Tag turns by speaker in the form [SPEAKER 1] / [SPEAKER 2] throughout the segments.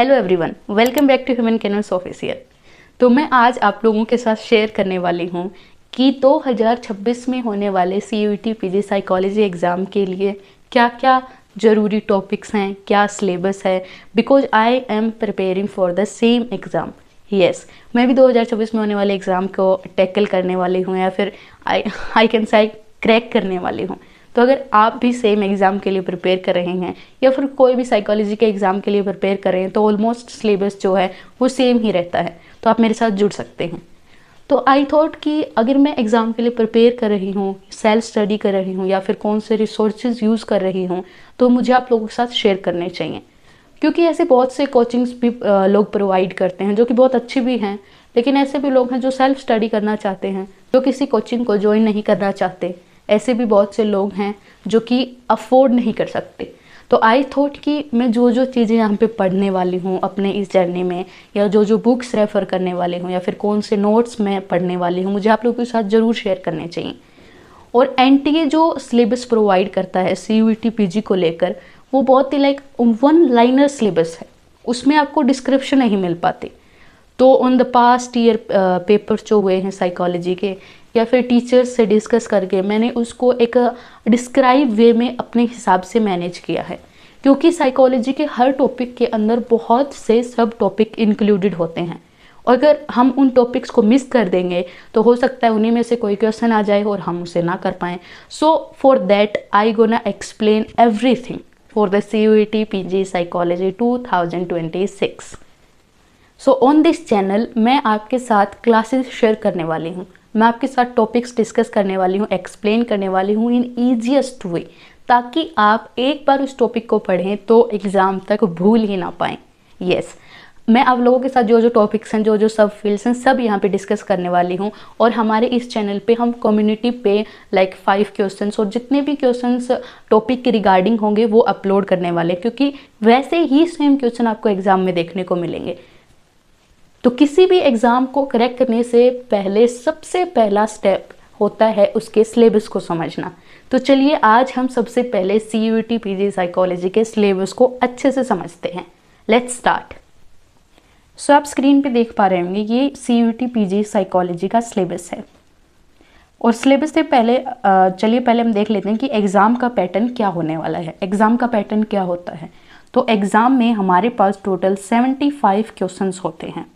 [SPEAKER 1] Hello everyone, welcome back to Human canvas official. तो मैं आज आप लोगों के साथ शेयर करने वाली हूँ कि 2026 में होने वाले CUET PG साइकोलॉजी एग्ज़ाम के लिए क्या क्या ज़रूरी टॉपिक्स हैं, क्या सिलेबस है, because I am preparing for the same exam. Yes, मैं भी 2026 में होने वाले एग्ज़ाम को टैकल करने वाली हूँ या फिर आई कैन से क्रैक करने वाली हूँ। तो अगर आप भी सेम एग्ज़ाम के लिए प्रिपेयर कर रहे हैं या फिर कोई भी साइकोलॉजी के एग्ज़ाम के लिए प्रिपेयर कर रहे हैं तो ऑलमोस्ट सिलेबस जो है वो सेम ही रहता है, तो आप मेरे साथ जुड़ सकते हैं। तो आई थॉट कि अगर मैं एग्ज़ाम के लिए प्रिपेयर कर रही हूँ, सेल्फ स्टडी कर रही हूँ या फिर कौन से रिसोर्सेज यूज़ कर रही हूँ तो मुझे आप लोगों के साथ शेयर करने चाहिए, क्योंकि ऐसे बहुत से कोचिंग्स भी लोग प्रोवाइड करते हैं जो कि बहुत अच्छी भी हैं, लेकिन ऐसे भी लोग हैं जो सेल्फ स्टडी करना चाहते हैं, जो किसी कोचिंग को ज्वाइन नहीं करना चाहते। ऐसे भी बहुत से लोग हैं जो कि अफोर्ड नहीं कर सकते। तो आई थॉट कि मैं जो जो चीज़ें यहाँ पे पढ़ने वाली हूँ अपने इस जर्नी में, या जो जो बुक्स रेफ़र करने वाली हूँ या फिर कौन से नोट्स मैं पढ़ने वाली हूँ, मुझे आप लोगों के साथ ज़रूर शेयर करने चाहिए। और NTA जो सिलेबस प्रोवाइड करता है CUET PG को लेकर, वो बहुत ही लाइक वन लाइनर सिलेबस है, उसमें आपको डिस्क्रिप्शन नहीं मिल पाती। तो on the past year papers जो हुए हैं साइकोलॉजी के या फिर टीचर्स से डिस्कस करके मैंने उसको एक डिस्क्राइब वे में अपने हिसाब से मैनेज किया है, क्योंकि साइकोलॉजी के हर टॉपिक के अंदर बहुत से सब टॉपिक इंक्लूडेड होते हैं और अगर हम उन टॉपिक्स को मिस कर देंगे तो हो सकता है उन्हीं में से कोई क्वेश्चन आ जाए और हम उसे ना कर पाएँ। So for that I gonna explain everything for the CUET PG psychology 2026। So on this channel मैं आपके साथ क्लासेस शेयर करने वाली हूँ, मैं आपके साथ टॉपिक्स डिस्कस करने वाली हूँ, एक्सप्लेन करने वाली हूँ इन ईजीएस्ट वे, ताकि आप एक बार उस टॉपिक को पढ़ें तो एग्ज़ाम तक भूल ही ना पाएँ। यस, मैं आप लोगों के साथ जो जो टॉपिक्स हैं, जो जो सब फील्ड्स हैं, सब यहाँ पे डिस्कस करने वाली हूँ। और हमारे इस चैनल पे हम कम्युनिटी पे लाइक 5 क्वेश्चंस और जितने भी क्वेश्चंस टॉपिक के रिगार्डिंग होंगे वो अपलोड करने वाले हैं, क्योंकि वैसे ही सेम क्वेश्चन आपको एग्ज़ाम में देखने को मिलेंगे। तो किसी भी एग्ज़ाम को क्रैक करने से पहले सबसे पहला स्टेप होता है उसके सिलेबस को समझना। तो चलिए आज हम सबसे पहले CUET PG साइकोलॉजी के सिलेबस को अच्छे से समझते हैं। Let's start. सो आप स्क्रीन पे देख पा रहे होंगे ये CUET PG साइकोलॉजी का सिलेबस है। और सिलेबस से पहले चलिए पहले हम देख लेते हैं कि एग्ज़ाम का पैटर्न क्या होने वाला है। एग्ज़ाम का पैटर्न क्या होता है, तो एग्ज़ाम में हमारे पास टोटल 75 क्वेश्चंस होते हैं।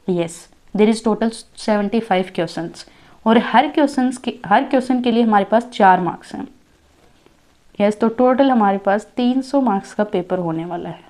[SPEAKER 1] Yes, there is total 75 questions और हर क्वेश्चन के लिए हमारे पास 4 मार्क्स हैं। यस, तो टोटल हमारे पास 300 मार्क्स का पेपर होने वाला है।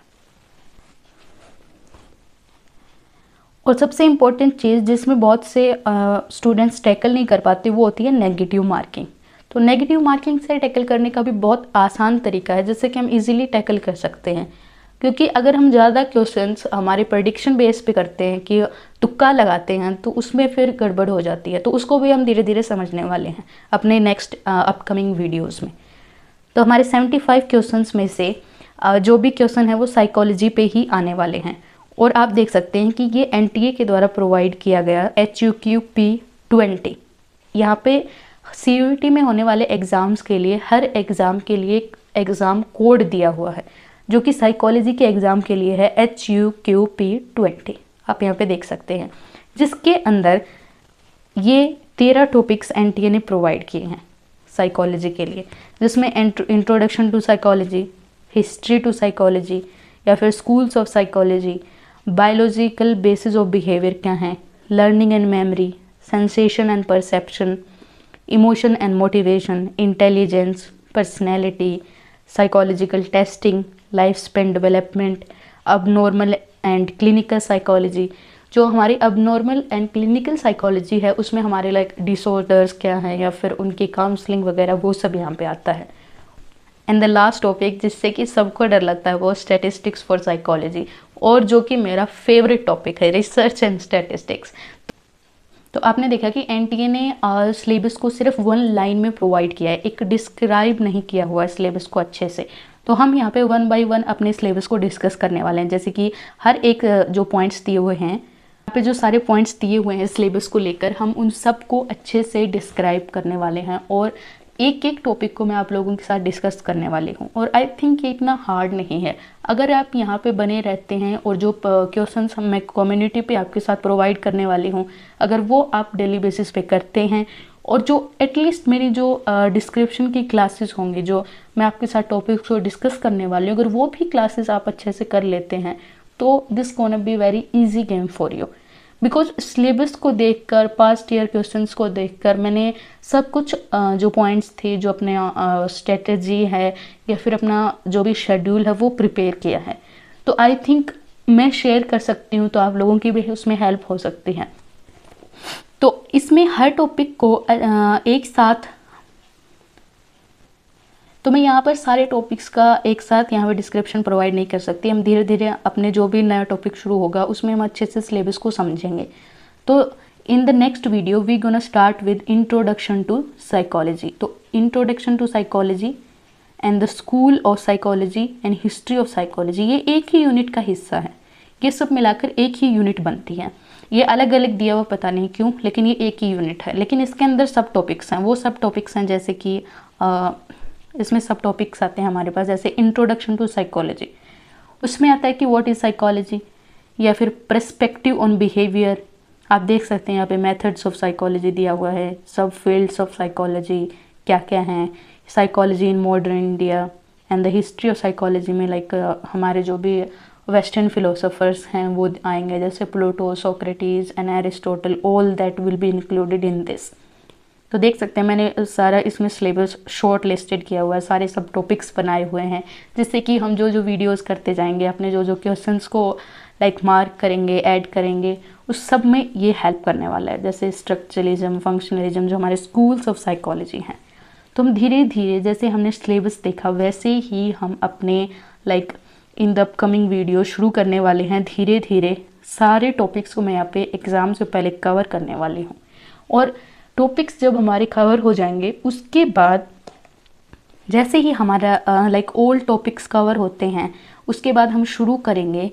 [SPEAKER 1] और सबसे इम्पोर्टेंट चीज़ जिसमें बहुत से स्टूडेंट्स टैकल नहीं कर पाते वो होती है नेगेटिव मार्किंग। तो नेगेटिव मार्किंग से टैकल करने का भी बहुत आसान तरीका है जिससे कि हम इजीली टैकल कर सकते हैं, क्योंकि अगर हम ज़्यादा क्वेश्चंस हमारे प्रेडिक्शन बेस पे करते हैं कि तुक्का लगाते हैं तो उसमें फिर गड़बड़ हो जाती है। तो उसको भी हम धीरे धीरे समझने वाले हैं अपने नेक्स्ट अपकमिंग वीडियोस में। तो हमारे 75 क्वेश्चंस में से जो भी क्वेश्चन है वो साइकोलॉजी पे ही आने वाले हैं। और आप देख सकते हैं कि ये NTA के द्वारा प्रोवाइड किया गया HUQP 20। यहाँ पे CUET में होने वाले एग्ज़ाम्स के लिए हर एग्ज़ाम के लिए एक एग्ज़ाम कोड दिया हुआ है, जो कि साइकोलॉजी के एग्ज़ाम के लिए है HUQP 20। आप यहाँ पे देख सकते हैं, जिसके अंदर ये 13 टॉपिक्स NTA ने प्रोवाइड किए हैं साइकोलॉजी के लिए, जिसमें introduction to psychology, history to psychology या फिर schools of psychology, biological basis of behaviour क्या हैं, learning and memory, sensation and perception, emotion and motivation, intelligence, personality, psychological testing, life span development, abnormal and clinical psychology. जो हमारी abnormal and clinical psychology है उसमें हमारे like disorders क्या हैं या फिर उनकी काउंसलिंग वगैरह वो सब यहाँ पे आता है। एंड द लास्ट टॉपिक जिससे कि सबको डर लगता है वो स्टैटिस्टिक्स फॉर साइकोलॉजी, और जो कि मेरा फेवरेट टॉपिक है, रिसर्च एंड स्टैटिस्टिक्स। तो आपने देखा कि NTA ने सिलेबस को सिर्फ 1 लाइन में प्रोवाइड किया है, एक डिस्क्राइब नहीं किया हुआ है सिलेबस को अच्छे से। तो हम यहाँ पे 1 बाय 1 अपने सिलेबस को डिस्कस करने वाले हैं, जैसे कि हर एक जो पॉइंट्स दिए हुए हैं, यहाँ पे जो सारे पॉइंट्स दिए हुए हैं सिलेबस को लेकर, हम उन सब को अच्छे से डिस्क्राइब करने वाले हैं और एक एक टॉपिक को मैं आप लोगों के साथ डिस्कस करने वाली हूँ। और आई थिंक ये इतना हार्ड नहीं है, अगर आप यहाँ पे बने रहते हैं और जो क्वेश्चंस मैं कम्युनिटी पे आपके साथ प्रोवाइड करने वाली हूँ, अगर वो आप डेली बेसिस पे करते हैं, और जो एटलीस्ट मेरी जो डिस्क्रिप्शन की क्लासेस होंगी, जो मैं आपके साथ टॉपिक्स को डिस्कस करने वाली हूँ, अगर वो भी क्लासेस आप अच्छे से कर लेते हैं, तो this gonna be very easy game for you. Because syllabus को देखकर, पास्ट ईयर क्वेश्चंस को देखकर मैंने सब कुछ जो पॉइंट्स थे, जो अपने स्ट्रेटजी है या फिर अपना जो भी शेड्यूल है वो प्रिपेयर किया है। तो आई थिंक मैं शेयर कर सकती हूँ, तो आप लोगों की भी उसमें हेल्प हो सकती है। तो इसमें हर टॉपिक को एक साथ, तो मैं यहाँ पर सारे टॉपिक्स का एक साथ यहाँ पे डिस्क्रिप्शन प्रोवाइड नहीं कर सकती। हम धीरे धीरे अपने जो भी नया टॉपिक शुरू होगा उसमें हम अच्छे से सिलेबस को समझेंगे। तो in the next video we gonna start with introduction to psychology. तो introduction to psychology and the school of psychology and history of psychology, ये एक ही यूनिट का हिस्सा है। ये सब मिलाकर एक ही यूनिट बनती है। ये अलग अलग दिया हुआ पता नहीं क्यों, लेकिन ये एक ही यूनिट है। लेकिन इसके अंदर सब टॉपिक्स हैं, वो सब टॉपिक्स हैं जैसे कि इसमें सब टॉपिक्स आते हैं हमारे पास, जैसे इंट्रोडक्शन टू साइकोलॉजी, उसमें आता है कि व्हाट इज़ साइकोलॉजी, या फिर पर्सपेक्टिव ऑन बिहेवियर। आप देख सकते हैं यहाँ पे मेथड्स ऑफ साइकोलॉजी दिया हुआ है, सब फील्ड्स ऑफ साइकोलॉजी क्या क्या हैं, psychology in modern India and the history of psychology में लाइक हमारे जो भी वेस्टर्न फिलोसोफर्स हैं वो आएंगे, जैसे Pluto, Socrates and Aristotle, all that will be included in this. तो देख सकते हैं मैंने सारा इसमें सिलेबस शॉर्ट लिस्टेड किया हुआ है, सारे सब टॉपिक्स बनाए हुए हैं, जिससे कि हम जो जो वीडियोस करते जाएंगे, अपने जो जो क्वेश्चंस को लाइक मार्क करेंगे, ऐड करेंगे, उस सब में ये हेल्प करने वाला है। जैसे स्ट्रक्चरलिज्म, फंक्शनलिज्म, जो हमारे स्कूल्स ऑफ साइकोलॉजी हैं। तो हम धीरे धीरे जैसे हमने सिलेबस देखा वैसे ही हम अपने like in the upcoming video शुरू करने वाले हैं। धीरे धीरे सारे टॉपिक्स को मैं यहाँ पे एग्ज़ाम से पहले कवर करने वाली हूँ, और टॉपिक्स जब हमारे कवर हो जाएंगे उसके बाद जैसे ही हमारा लाइक ओल्ड टॉपिक्स कवर होते हैं, उसके बाद हम शुरू करेंगे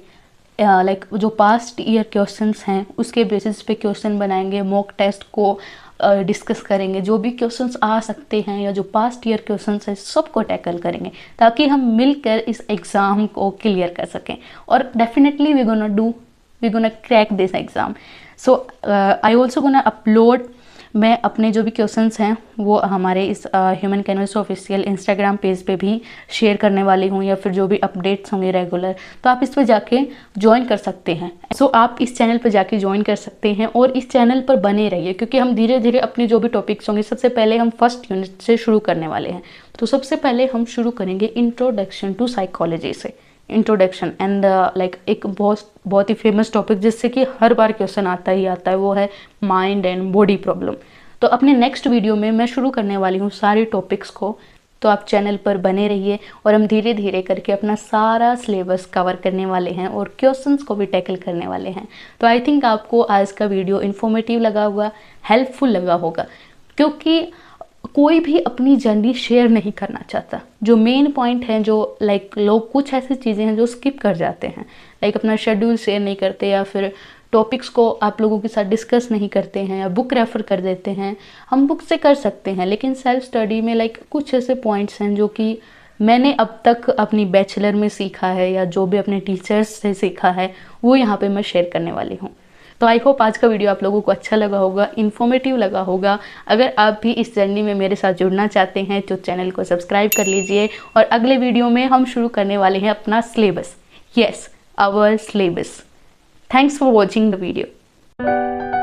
[SPEAKER 1] लाइक जो पास्ट ईयर क्वेश्चंस हैं उसके बेसिस पे क्वेश्चन बनाएंगे, मॉक टेस्ट को डिस्कस करेंगे, जो भी क्वेश्चंस आ सकते हैं या जो पास्ट ईयर क्वेश्चंस हैं सबको टैकल करेंगे, ताकि हम मिलकर इस एग्ज़ाम को क्लियर कर सकें। और definitely we gonna crack this exam. So I also gonna upload, मैं अपने जो भी क्वेश्चंस हैं वो हमारे इस human canvas official Instagram page पे भी शेयर करने वाली हूँ, या फिर जो भी अपडेट्स होंगे रेगुलर, तो आप इस पर जाके ज्वाइन कर सकते हैं। सो आप इस चैनल पर जाके ज्वाइन कर सकते हैं और इस चैनल पर बने रहिए, क्योंकि हम धीरे धीरे अपने जो भी टॉपिक्स होंगे, सबसे पहले हम फर्स्ट यूनिट से शुरू करने वाले हैं। तो सबसे पहले हम शुरू करेंगे इंट्रोडक्शन टू साइकोलॉजी से। इंट्रोडक्शन एंड लाइक एक बहुत ही फेमस टॉपिक जिससे कि हर बार क्वेश्चन आता ही आता है, वो है माइंड एंड बॉडी प्रॉब्लम। तो अपने नेक्स्ट वीडियो में मैं शुरू करने वाली हूँ सारे टॉपिक्स को, तो आप चैनल पर बने रहिए और हम धीरे धीरे करके अपना सारा सिलेबस कवर करने वाले हैं और क्वेश्चंस को भी टैकल करने वाले हैं। तो आई थिंक आपको आज का वीडियो इन्फॉर्मेटिव लगा होगा, हेल्पफुल लगा होगा, क्योंकि कोई भी अपनी जर्नी शेयर नहीं करना चाहता। जो मेन पॉइंट है, जो लाइक लोग कुछ ऐसी चीज़ें हैं जो स्किप कर जाते हैं, लाइक अपना शेड्यूल शेयर नहीं करते, या फिर टॉपिक्स को आप लोगों के साथ डिस्कस नहीं करते हैं, या बुक रेफ़र कर देते हैं। हम बुक से कर सकते हैं, लेकिन सेल्फ स्टडी में लाइक कुछ ऐसे पॉइंट्स हैं जो कि मैंने अब तक अपनी बैचलर में सीखा है, या जो भी अपने टीचर्स से सीखा है, वो यहाँ पे मैं शेयर करने वाली हूँ। तो आई होप आज का वीडियो आप लोगों को अच्छा लगा होगा, इन्फॉर्मेटिव लगा होगा। अगर आप भी इस जर्नी में मेरे साथ जुड़ना चाहते हैं तो चैनल को सब्सक्राइब कर लीजिए, और अगले वीडियो में हम शुरू करने वाले हैं अपना syllabus, yes, our syllabus. Thanks for watching the video.